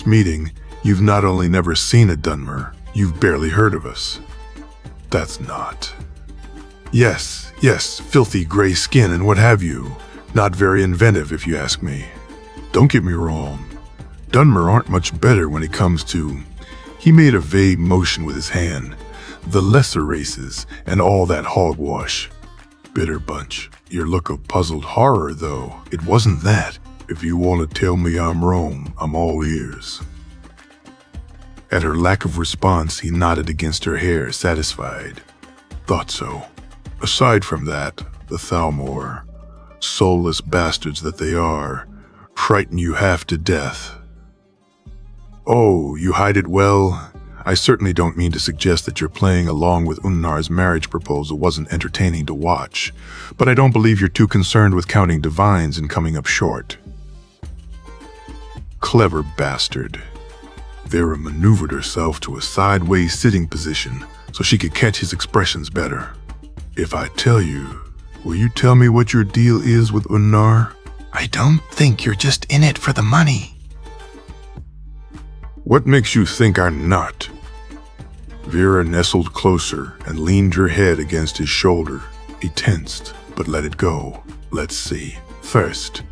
first meeting, you've not only never seen a Dunmer, you've barely heard of us. That's not. Yes, filthy gray skin and what have you. Not very inventive, if you ask me. Don't get me wrong. Dunmer aren't much better when it comes to... He made a vague motion with his hand. The lesser races and all that hogwash. Bitter bunch. Your look of puzzled horror, though, it wasn't that. If you want to tell me I'm wrong, I'm all ears. At her lack of response, he nodded against her hair, satisfied. Thought so. Aside from that, the Thalmor, soulless bastards that they are, frighten you half to death. Oh, you hide it well? I certainly don't mean to suggest that your playing along with Unnar's marriage proposal wasn't entertaining to watch, but I don't believe you're too concerned with counting divines and coming up short. Clever bastard. Vera maneuvered herself to a sideways sitting position so she could catch his expressions better. If I tell you, will you tell me what your deal is with Unnar? I don't think you're just in it for the money. What makes you think I'm not? Vera nestled closer and leaned her head against his shoulder. He tensed, but let it go. Let's see. First,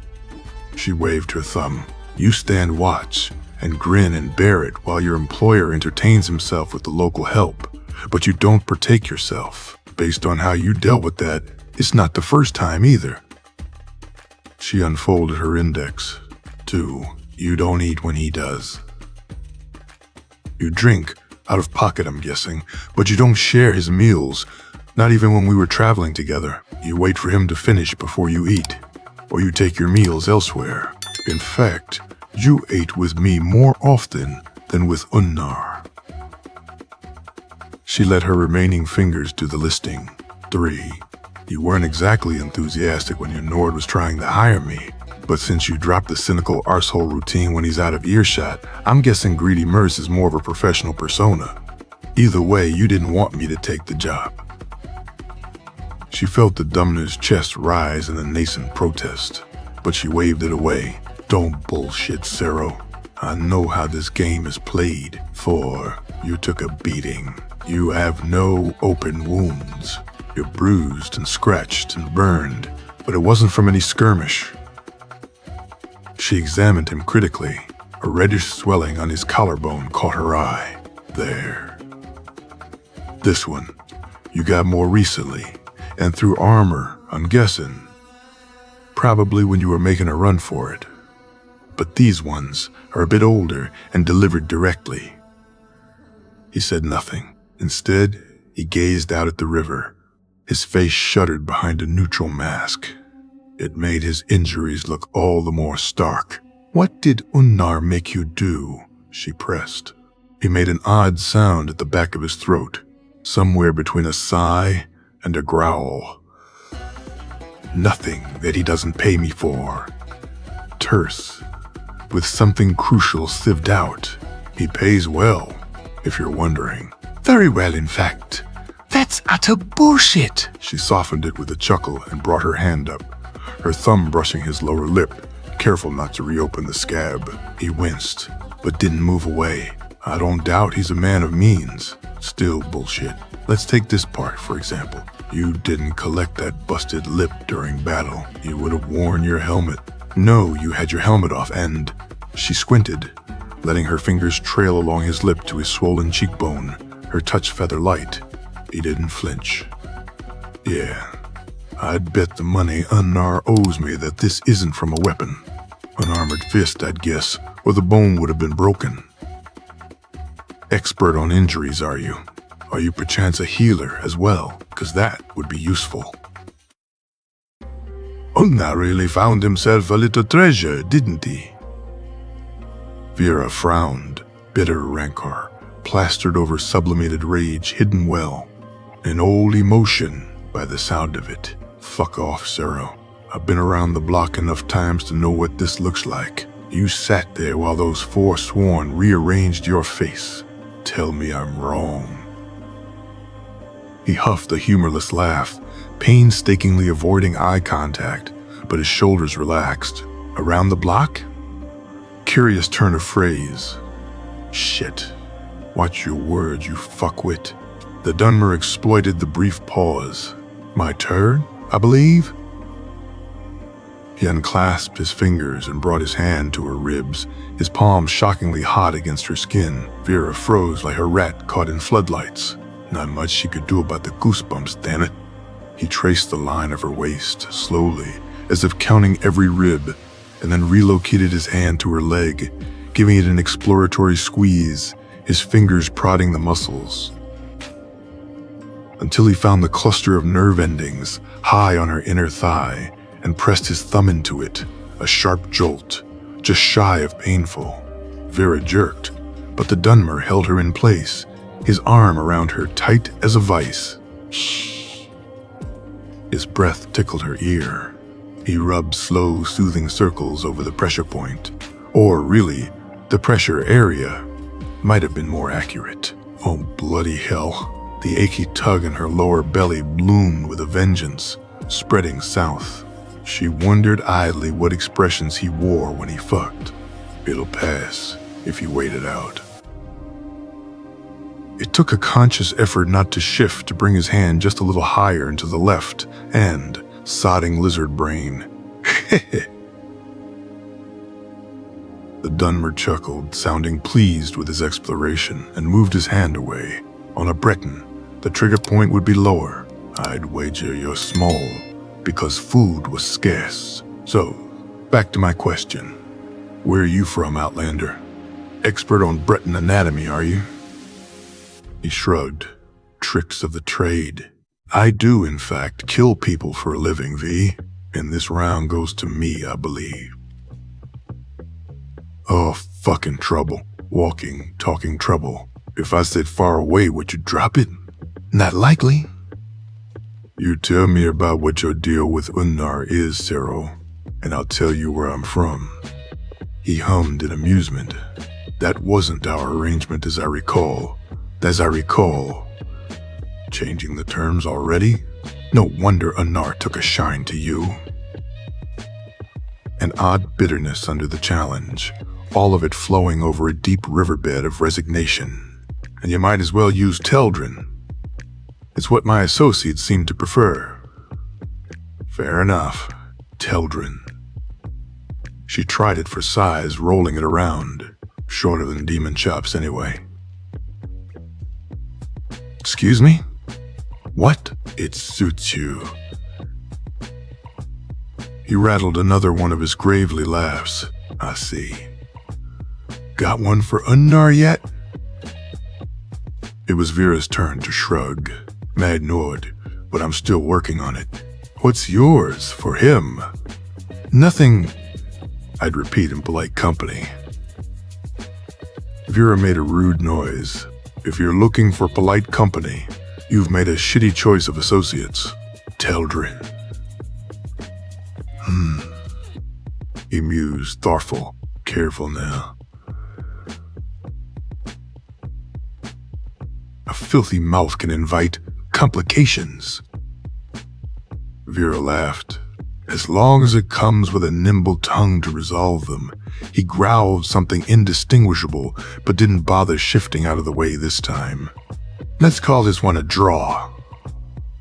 she waved her thumb. You stand watch and grin and bear it while your employer entertains himself with the local help, but you don't partake yourself. Based on how you dealt with that, it's not the first time either. She unfolded her index. 2. You don't eat when he does. You drink, out of pocket I'm guessing, but you don't share his meals, not even when we were traveling together. You wait for him to finish before you eat, or you take your meals elsewhere. In fact, you ate with me more often than with Unnar. She let her remaining fingers do the listing. 3. You weren't exactly enthusiastic when your Nord was trying to hire me, but since you dropped the cynical arsehole routine when he's out of earshot, I'm guessing Greedy Merce is more of a professional persona. Either way, you didn't want me to take the job. She felt the Dumner's chest rise in a nascent protest, but she waved it away. Don't bullshit, Cero. I know how this game is played. 4. You took a beating. You have no open wounds. You're bruised and scratched and burned, but it wasn't from any skirmish. She examined him critically. A reddish swelling on his collarbone caught her eye. There. This one. You got more recently, and through armor, I'm guessing. Probably when you were making a run for it. But these ones are a bit older and delivered directly. He said nothing. Instead, he gazed out at the river. His face shuddered behind a neutral mask. It made his injuries look all the more stark. What did Unnar make you do? She pressed. He made an odd sound at the back of his throat, somewhere between a sigh and a growl. Nothing that he doesn't pay me for. Terse, with something crucial sieved out. He pays well, if you're wondering. Very well, in fact. That's utter bullshit. She softened it with a chuckle and brought her hand up, her thumb brushing his lower lip, careful not to reopen the scab. He winced, but didn't move away. I don't doubt he's a man of means. Still bullshit. Let's take this part, for example. You didn't collect that busted lip during battle. You would have worn your helmet. No, you had your helmet off and... She squinted, letting her fingers trail along his lip to his swollen cheekbone, her touch feather light. He didn't flinch. Yeah, I'd bet the money Unnar owes me that this isn't from a weapon. An armored fist, I'd guess, or the bone would have been broken. Expert on injuries, are you? Are you perchance a healer as well? 'Cause that would be useful. Unnar really found himself a little treasure, didn't he? Vera frowned, bitter rancor, plastered over sublimated rage hidden well. An old emotion, by the sound of it. Fuck off, Cero. I've been around the block enough times to know what this looks like. You sat there while those forsworn rearranged your face. Tell me I'm wrong. He huffed a humorless laugh, painstakingly avoiding eye contact, but his shoulders relaxed. Around the block? curious turn of phrase. Shit. Watch your words, you fuckwit. The Dunmer exploited the brief pause. My turn, I believe? He unclasped his fingers and brought his hand to her ribs, his palm shockingly hot against her skin. Vera froze like a rat caught in floodlights. Not much she could do about the goosebumps, damn it. He traced the line of her waist, slowly, as if counting every rib, and then relocated his hand to her leg, giving it an exploratory squeeze, his fingers prodding the muscles, until he found the cluster of nerve endings high on her inner thigh and pressed his thumb into it, a sharp jolt, just shy of painful. Vera jerked, but the Dunmer held her in place, his arm around her tight as a vice. Shh. His breath tickled her ear. He rubbed slow, soothing circles over the pressure point, or really, the pressure area might have been more accurate. Oh, bloody hell. The achy tug in her lower belly bloomed with a vengeance, spreading south. She wondered idly what expressions he wore when he fucked. It'll pass if you wait it out. It took a conscious effort not to shift to bring his hand just a little higher and to the left, and, sodding lizard brain, The Dunmer chuckled, sounding pleased with his exploration, and moved his hand away. On a Breton, the trigger point would be lower. I'd wager you're small, because food was scarce. So, back to my question. Where are you from, Outlander? Expert on Breton anatomy, are you? He shrugged. Tricks of the trade. I do, in fact, kill people for a living, V. And this round goes to me, I believe. Oh, fucking trouble. Walking, talking trouble. If I said far away, would you drop it? Not likely. You tell me about what your deal with Unnar is, Cyril, and I'll tell you where I'm from. He hummed in amusement. That wasn't our arrangement as I recall. Changing the terms already? No wonder Unnar took a shine to you. An odd bitterness under the challenge, all of it flowing over a deep riverbed of resignation. And you might as well use Teldrin. It's what my associates seem to prefer. Fair enough. Teldrin. She tried it for size, rolling it around. Shorter than demon chops, anyway. Excuse me? What? It suits you. He rattled another one of his gravely laughs. I see. Got one for Unnar yet? It was Vera's turn to shrug. Mad Nord, but I'm still working on it. What's yours for him? Nothing, I'd repeat in polite company. Vera made a rude noise. If you're looking for polite company, you've made a shitty choice of associates. Teldrin. He mused, thoughtful. Careful now. A filthy mouth can invite complications. Vera laughed. As long as it comes with a nimble tongue to resolve them. He growled something indistinguishable, but didn't bother shifting out of the way this time. Let's call this one a draw.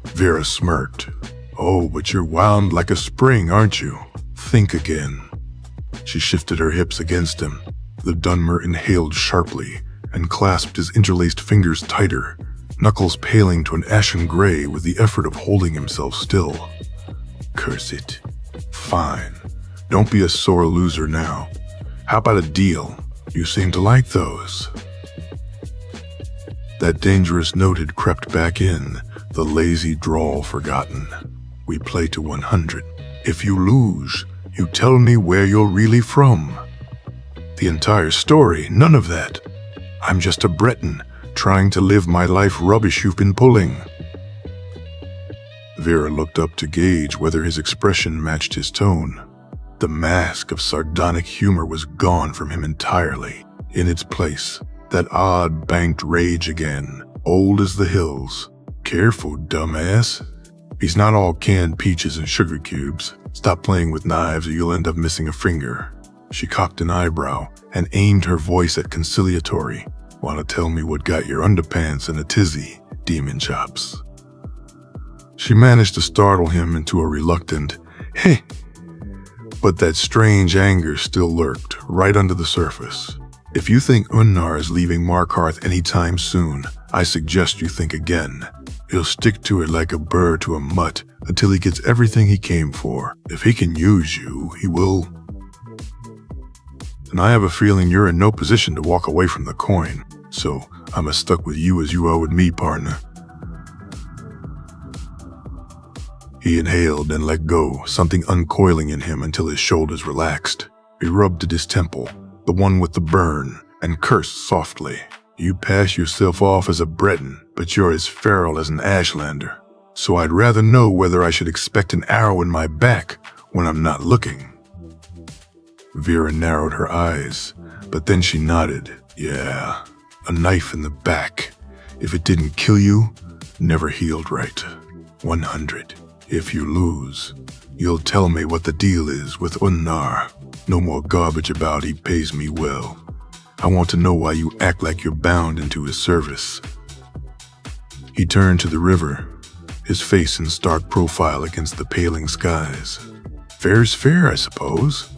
Vera smirked. Oh, but you're wound like a spring, aren't you? Think again. She shifted her hips against him. The Dunmer inhaled sharply and clasped his interlaced fingers tighter, knuckles paling to an ashen gray with the effort of holding himself still. Curse it. Fine. Don't be a sore loser now. How about a deal? You seem to like those. That dangerous note had crept back in, the lazy drawl forgotten. We play to 100. If you lose, you tell me where you're really from. The entire story, none of that. I'm just a Breton, trying to live my life rubbish you've been pulling. Vera looked up to gauge whether his expression matched his tone. The mask of sardonic humor was gone from him entirely. In its place, that odd banked rage again, old as the hills. Careful, dumbass. He's not all canned peaches and sugar cubes. Stop playing with knives or you'll end up missing a finger. She cocked an eyebrow, and aimed her voice at conciliatory. "Wanna tell me what got your underpants in a tizzy, demon chops?" She managed to startle him into a reluctant, "Heh," but that strange anger still lurked right under the surface. "If you think Unnar is leaving Markarth anytime soon, I suggest you think again. He'll stick to it like a burr to a mutt until he gets everything he came for. If he can use you, he will. And I have a feeling you're in no position to walk away from the coin, so I'm as stuck with you as you are with me, partner." He inhaled and let go, something uncoiling in him until his shoulders relaxed. He rubbed at his temple, the one with the burn, and cursed softly. "You pass yourself off as a Breton, but you're as feral as an Ashlander. So I'd rather know whether I should expect an arrow in my back when I'm not looking." Vera narrowed her eyes, but then she nodded. "Yeah, a knife in the back. If it didn't kill you, never healed right. 100. If you lose, you'll tell me what the deal is with Unnar. No more garbage about he pays me well. I want to know why you act like you're bound into his service." He turned to the river, his face in stark profile against the paling skies. "Fair's fair, I suppose.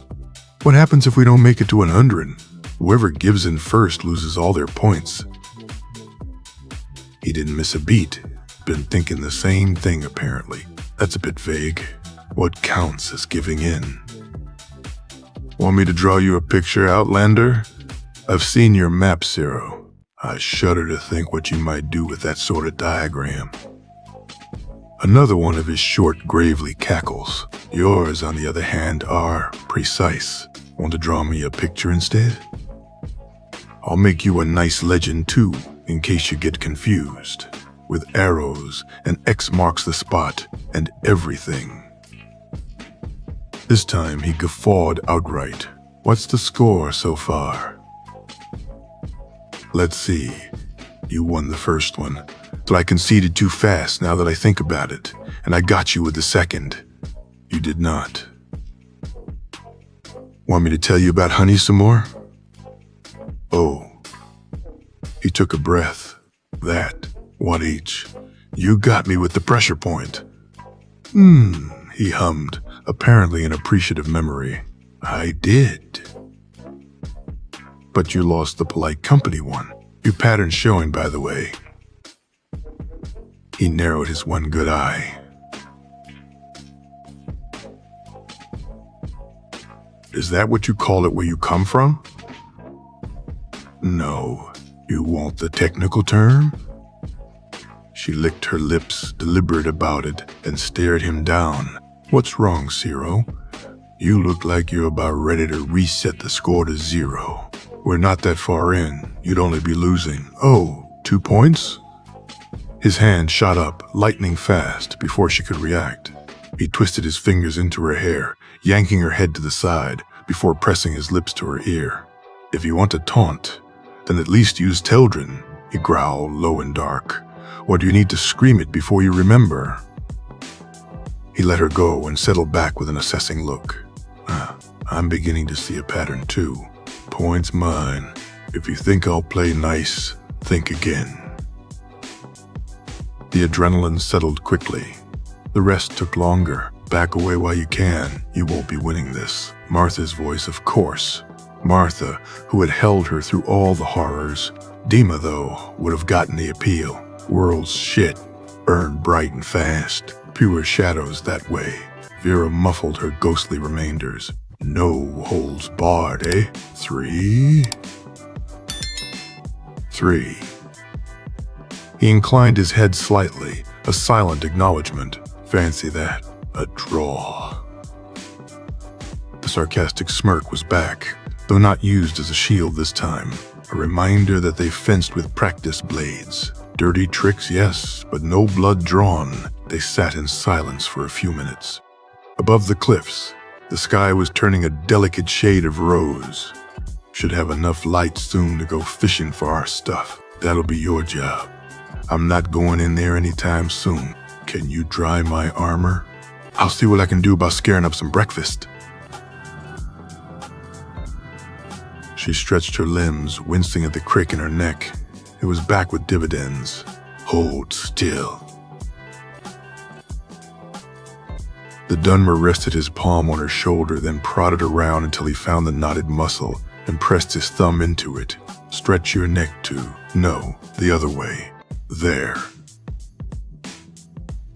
What happens if we don't make it to 100? Whoever gives in first loses all their points." He didn't miss a beat. Been thinking the same thing, apparently. That's a bit vague. What counts as giving in? "Want me to draw you a picture, Outlander? I've seen your map, Zero. I shudder to think what you might do with that sort of diagram." Another one of his short, gravely cackles. "Yours, on the other hand, are precise. Want to draw me a picture instead? I'll make you a nice legend too, in case you get confused. With arrows, and X marks the spot, and everything." This time he guffawed outright. "What's the score so far?" "Let's see. You won the first one, but I conceded too fast now that I think about it, and I got you with the second. You did not. Want me to tell you about honey some more?" "Oh." He took a breath. "That. One each. You got me with the pressure point." He hummed, apparently in appreciative memory. "I did." "But you lost the polite company one. Your pattern's showing, by the way." He narrowed his one good eye. "Is that what you call it where you come from?" "No. You want the technical term?" She licked her lips, deliberate about it, and stared him down. "What's wrong, Zero? You look like you're about ready to reset the score to 0. We're not that far in. You'd only be losing. Oh, 2 points?" His hand shot up, lightning fast, before she could react. He twisted his fingers into her hair, yanking her head to the side, before pressing his lips to her ear. "If you want to taunt, then at least use Teldrin," he growled, low and dark. "Or do you need to scream it before you remember?" He let her go and settled back with an assessing look. I'm beginning to see a pattern too. Points mine. If you think I'll play nice, think again." The adrenaline settled quickly. The rest took longer. "Back away while you can. You won't be winning this." Martha's voice, of course. Martha, who had held her through all the horrors. Dima, though, would have gotten the appeal. World's shit. Burned bright and fast. Pure shadows that way. Vera muffled her ghostly remainders. "No holds barred, eh? 3. He inclined his head slightly, a silent acknowledgement. "Fancy that. A draw." The sarcastic smirk was back, though not used as a shield this time. A reminder that they fenced with practiced blades. Dirty tricks, yes, but no blood drawn. They sat in silence for a few minutes. Above the cliffs, the sky was turning a delicate shade of rose. "Should have enough light soon to go fishing for our stuff. That'll be your job. I'm not going in there anytime soon. Can you dry my armor? I'll see what I can do about scaring up some breakfast." She stretched her limbs, wincing at the crick in her neck. It was back with dividends. Hold still. The Dunmer rested his palm on her shoulder, then prodded around until he found the knotted muscle and pressed his thumb into it. Stretch your neck to, no, the other way. There.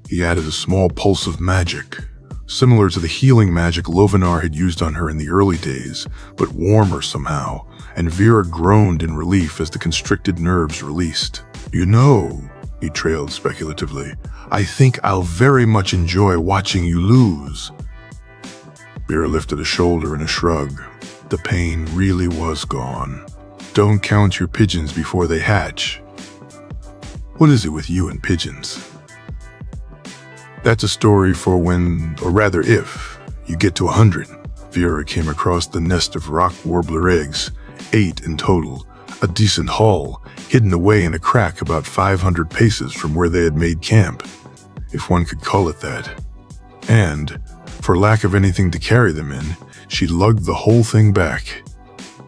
He added a small pulse of magic, similar to the healing magic Lovenar had used on her in the early days, but warmer somehow, and Vera groaned in relief as the constricted nerves released. You know, he trailed speculatively, I think I'll very much enjoy watching you lose. Vera lifted a shoulder in a shrug. The pain really was gone. Don't count your pigeons before they hatch. What is it with you and pigeons? That's a story for when, or rather if, you get to 100. Vera came across the nest of rock warbler eggs, 8 in total, a decent haul, hidden away in a crack about 500 paces from where they had made camp, if one could call it that. And, for lack of anything to carry them in, she lugged the whole thing back.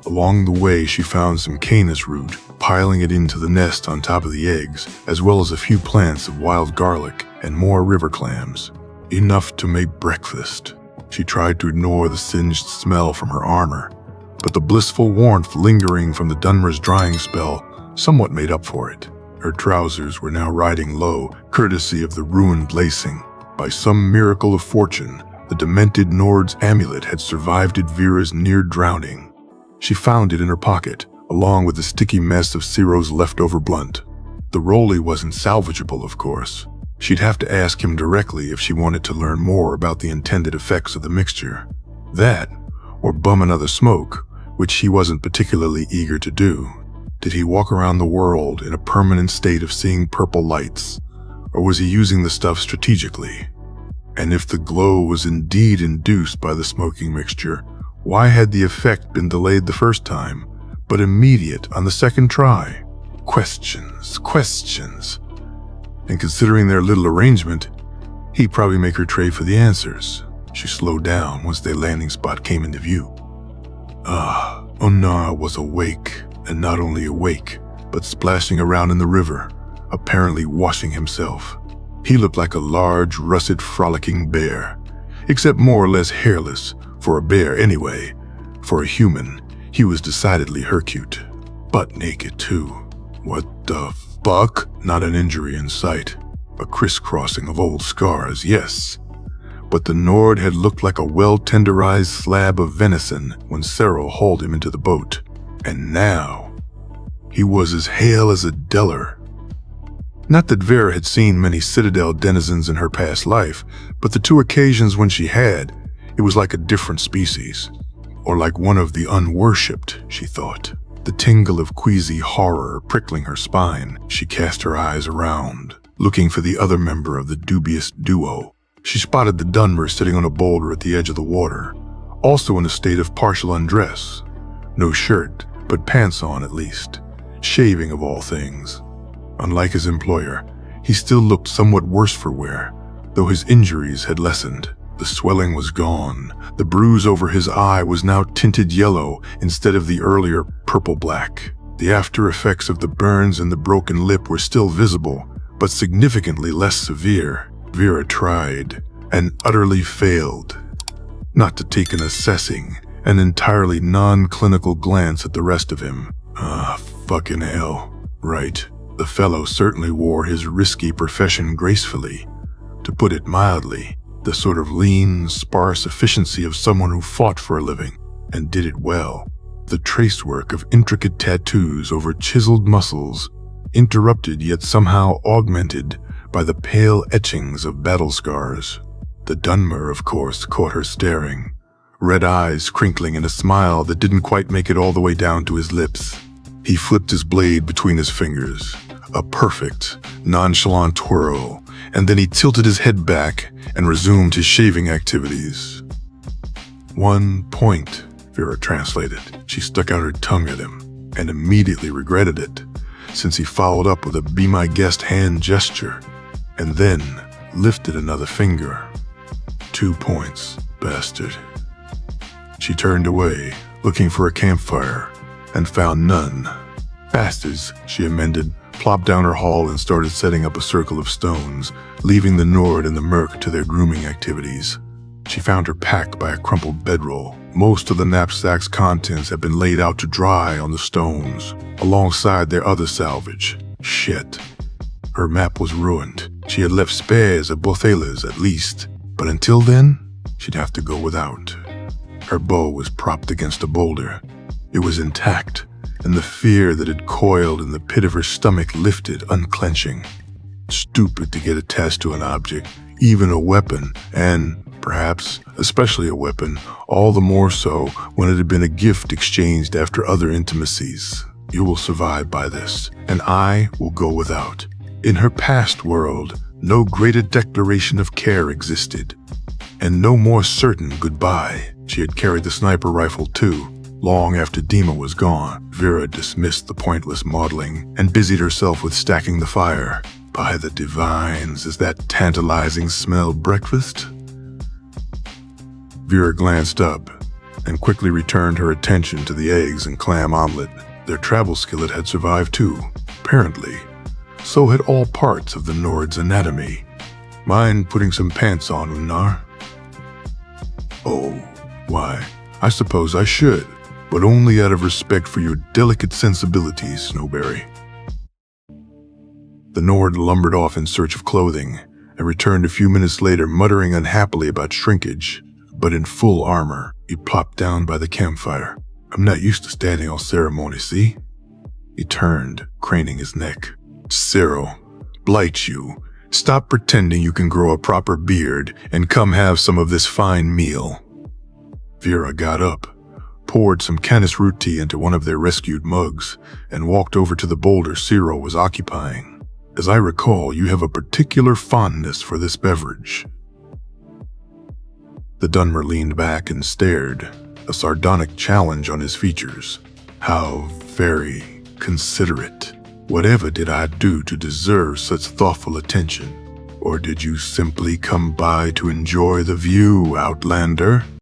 Along the way, she found some canis root, piling it into the nest on top of the eggs, as well as a few plants of wild garlic and more river clams. Enough to make breakfast. She tried to ignore the singed smell from her armor, but the blissful warmth lingering from the Dunmer's drying spell somewhat made up for it. Her trousers were now riding low, courtesy of the ruined lacing. By some miracle of fortune, the demented Nord's amulet had survived Vera's near drowning. She found it in her pocket, along with the sticky mess of Ciro's leftover blunt. The rolly wasn't salvageable, of course. She'd have to ask him directly if she wanted to learn more about the intended effects of the mixture. That, or bum another smoke, which she wasn't particularly eager to do. Did he walk around the world in a permanent state of seeing purple lights, or was he using the stuff strategically? And if the glow was indeed induced by the smoking mixture, why had the effect been delayed the first time, but immediate on the second try? Questions. And considering their little arrangement, he'd probably make her trade for the answers. She slowed down once their landing spot came into view. Onar was awake, and not only awake, but splashing around in the river, apparently washing himself. He looked like a large, russet, frolicking bear, except more or less hairless, for a bear anyway. For a human, he was decidedly hercute. Butt naked, too. What the fuck? Not an injury in sight. A crisscrossing of old scars, yes. But the Nord had looked like a well-tenderized slab of venison when Cero hauled him into the boat. And now, he was as hale as a Deller. Not that Vera had seen many Citadel denizens in her past life, but the 2 occasions when she had, it was like a different species. Or like one of the unworshipped, she thought. The tingle of queasy horror prickling her spine, she cast her eyes around, looking for the other member of the dubious duo. She spotted the Dunmer sitting on a boulder at the edge of the water, also in a state of partial undress. No shirt, but pants on at least, shaving of all things. Unlike his employer, he still looked somewhat worse for wear, though his injuries had lessened. The swelling was gone. The bruise over his eye was now tinted yellow instead of the earlier purple-black. The after effects of the burns and the broken lip were still visible, but significantly less severe. Vera tried, and utterly failed. Not to take an assessing, an entirely non-clinical glance at the rest of him. Fucking hell. Right. The fellow certainly wore his risky profession gracefully. To put it mildly, the sort of lean, sparse efficiency of someone who fought for a living, and did it well. The tracework of intricate tattoos over chiseled muscles, interrupted yet somehow augmented by the pale etchings of battle scars. The Dunmer, of course, caught her staring, red eyes crinkling in a smile that didn't quite make it all the way down to his lips. He flipped his blade between his fingers, a perfect, nonchalant twirl, and then he tilted his head back and resumed his shaving activities. 1 point, Vera translated. She stuck out her tongue at him, and immediately regretted it, since he followed up with a be my guest hand gesture, and then lifted another finger. 2 points, bastard. She turned away, looking for a campfire, and found none. Bastards, she amended, plopped down her haul and started setting up a circle of stones, leaving the Nord and the Merc to their grooming activities. She found her packed by a crumpled bedroll. Most of the knapsack's contents had been laid out to dry on the stones, alongside their other salvage. Shit. Her map was ruined. She had left spares of Bothalas at least, but until then, she'd have to go without. Her bow was propped against a boulder. It was intact, and the fear that had coiled in the pit of her stomach lifted, unclenching. Stupid to get attached to an object, even a weapon, and, perhaps, especially a weapon, all the more so when it had been a gift exchanged after other intimacies. You will survive by this, and I will go without. In her past world, no greater declaration of care existed, and no more certain goodbye. She had carried the sniper rifle too. Long after Dima was gone, Vera dismissed the pointless modeling and busied herself with stacking the fire. By the divines, is that tantalizing smell breakfast? Vera glanced up and quickly returned her attention to the eggs and clam omelet. Their travel skillet had survived too, apparently. So had all parts of the Nord's anatomy. Mind putting some pants on, Unnar? Oh, why, I suppose I should, but only out of respect for your delicate sensibilities, Snowberry. The Nord lumbered off in search of clothing and returned a few minutes later muttering unhappily about shrinkage, but in full armor. He plopped down by the campfire. I'm not used to standing on ceremony, see? He turned, craning his neck. Cyril, blight you. Stop pretending you can grow a proper beard and come have some of this fine meal. Vera got up, poured some Canis root tea into one of their rescued mugs, and walked over to the boulder Cyril was occupying. As I recall, you have a particular fondness for this beverage. The Dunmer leaned back and stared, a sardonic challenge on his features. How very considerate. Whatever did I do to deserve such thoughtful attention? Or did you simply come by to enjoy the view, outlander?